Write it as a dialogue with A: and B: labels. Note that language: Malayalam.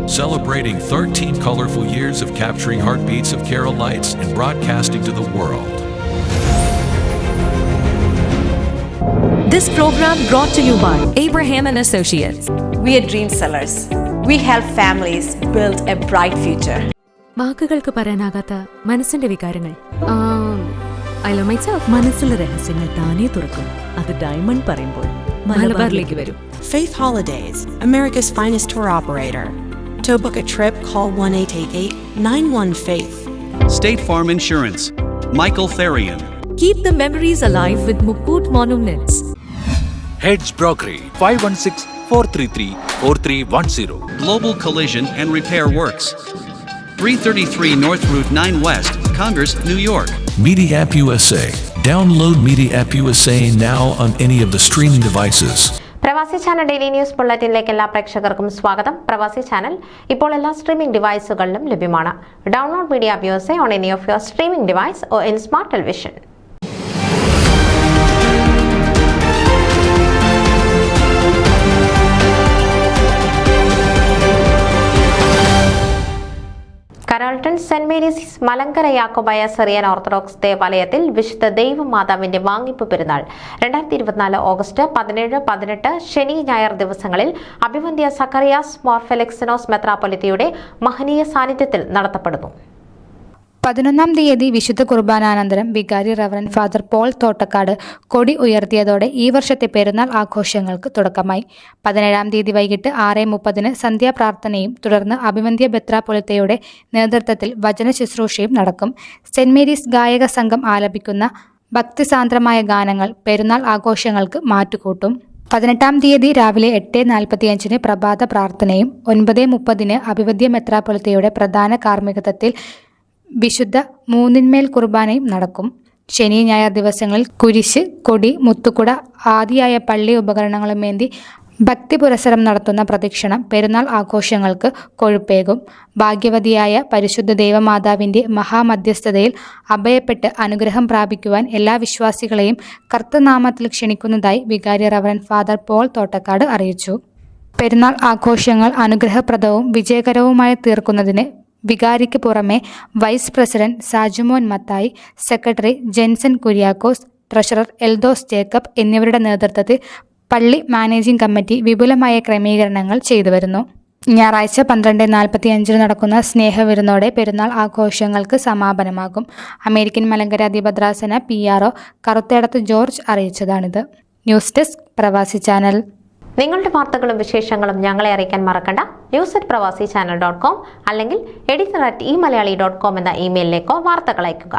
A: celebrating 13 colorful years of capturing heartbeats of Kerala lights and broadcasting to the world.
B: This program brought to you by Abraham and Associates.
C: We are dream sellers. We help families build a bright future.
D: വാക്കുകൾക്ക് പറയാനാകാത്ത മനസ്സിന്റെ വികാരങ്ങൾ. I love myself. മനസ്സിലെ രഹസ്യങ്ങൾ താനേ തുറക്കും. അത് ഡയമണ്ട് പറയുമ്പോൾ മലബാറിലേക്ക് വരും.
E: Faith Holidays, America's finest tour operator. To book a trip, call 1-888-91-FAITH.
F: State Farm Insurance, Michael Therian.
B: Keep the memories alive with Mukut Monuments.
G: Heads Brokery 516-433-4310.
F: Global Collision and Repair Works, 333 North Route 9 West, Congress, New York.
A: Media App USA. Download Media App USA now on any of the streaming devices.
H: പ്രവാസി ചാനൽ ഡെയിലി ന്യൂസ് ബുള്ളറ്റിനിലേക്ക് എല്ലാ പ്രേക്ഷകർക്കും സ്വാഗതം. പ്രവാസി ചാനൽ ഇപ്പോൾ എല്ലാ സ്ട്രീമിംഗ് ഡിവൈസുകളിലും ലഭ്യമാണ്. Download media app USA on any of your streaming device or in smart television. Carrollton Saint Mary's Malankara Yakobaya Syrian Orthodox ദേവാലയത്തിൽ വിശുദ്ധ ദൈവമാതാവിന്റെ വാങ്ങിപ്പ് പെരുന്നാൾ 2024 ഓഗസ്റ്റ് 17, 18 ശനി ഞായർ ദിവസങ്ങളിൽ അഭിവന്ദ്യ സക്കറിയാസ് മോർ ഫെലിക്സിനോസ് മെത്രാപ്പൊലിത്തയുടെ മഹനീയ സാന്നിധ്യത്തിൽ നടത്തപ്പെടുന്നു.
I: 11-ാം തീയതി വിശുദ്ധ കുർബാനാനന്തരം വികാരി റവറന്റ് ഫാദർ പോൾ തോട്ടക്കാട് കൊടി ഉയർത്തിയതോടെ ഈ വർഷത്തെ പെരുന്നാൾ ആഘോഷങ്ങൾക്ക് തുടക്കമായി. 17-ാം തീയതി വൈകിട്ട് 6:30 സന്ധ്യാപ്രാർത്ഥനയും തുടർന്ന് അഭിവന്ദ്യ മെത്രാപ്പൊലിത്തയുടെ നേതൃത്വത്തിൽ വചന ശുശ്രൂഷയും നടക്കും. സെന്റ് മേരീസ് ഗായക സംഘം ആലപിക്കുന്ന ഭക്തിസാന്ദ്രമായ ഗാനങ്ങൾ പെരുന്നാൾ ആഘോഷങ്ങൾക്ക് മാറ്റുകൂട്ടും. 18-ാം തീയതി രാവിലെ 8:45 പ്രഭാത പ്രാർത്ഥനയും 9:30 അഭിവന്ദ്യ മെത്രാപ്പൊലിത്തയുടെ പ്രധാന കാർമ്മികത്വത്തിൽ വിശുദ്ധ മൂന്നിന്മേൽ കുർബാനയും നടക്കും. ശനി ഞായർ ദിവസങ്ങളിൽ കുരിശ്, കൊടി, മുത്തുകുട ആദിയായ പള്ളി ഉപകരണങ്ങളുമേന്തി ഭക്തി പുരസരം നടത്തുന്ന പ്രദക്ഷിണം പെരുന്നാൾ ആഘോഷങ്ങൾക്ക് കൊഴുപ്പേകും. ഭാഗ്യവതിയായ പരിശുദ്ധ ദൈവമാതാവിൻ്റെ മഹാമധ്യസ്ഥതയിൽ അഭയപ്പെട്ട് അനുഗ്രഹം പ്രാപിക്കുവാൻ എല്ലാ വിശ്വാസികളെയും കർത്തനാമത്തിൽ ക്ഷണിക്കുന്നതായി വികാരി റവറന്റ് ഫാദർ പോൾ തോട്ടക്കാട് അറിയിച്ചു. പെരുന്നാൾ ആഘോഷങ്ങൾ അനുഗ്രഹപ്രദവും വിജയകരവുമായി തീർക്കുന്നതിന് വികാരിക്ക് പുറമെ vice president Sajumon Mathai, secretary Jenson Kuriakose, treasurer Eldhose Jacob എന്നിവരുടെ നേതൃത്വത്തിൽ പള്ളി മാനേജിംഗ് കമ്മിറ്റി വിപുലമായ ക്രമീകരണങ്ങൾ ചെയ്തുവരുന്നു. ഞായറാഴ്ച 12:45 നടക്കുന്ന സ്നേഹവിരുന്നോടെ പെരുന്നാൾ ആഘോഷങ്ങൾക്ക് സമാപനമാകും. അമേരിക്കൻ മലങ്കര അതിഭദ്രാസന PRO കറുത്തേടത്ത് ജോർജ് അറിയിച്ചതാണിത്. News desk Pravasi channel.
H: നിങ്ങളുടെ വാർത്തകളും വിശേഷങ്ങളും ഞങ്ങളെ അറിയിക്കാൻ മറക്കണ്ട. news@pravasichannel.com അല്ലെങ്കിൽ editor@eMalayali.com എന്ന ഇമെയിലിലേക്കോ വാർത്തകൾ അയയ്ക്കുക.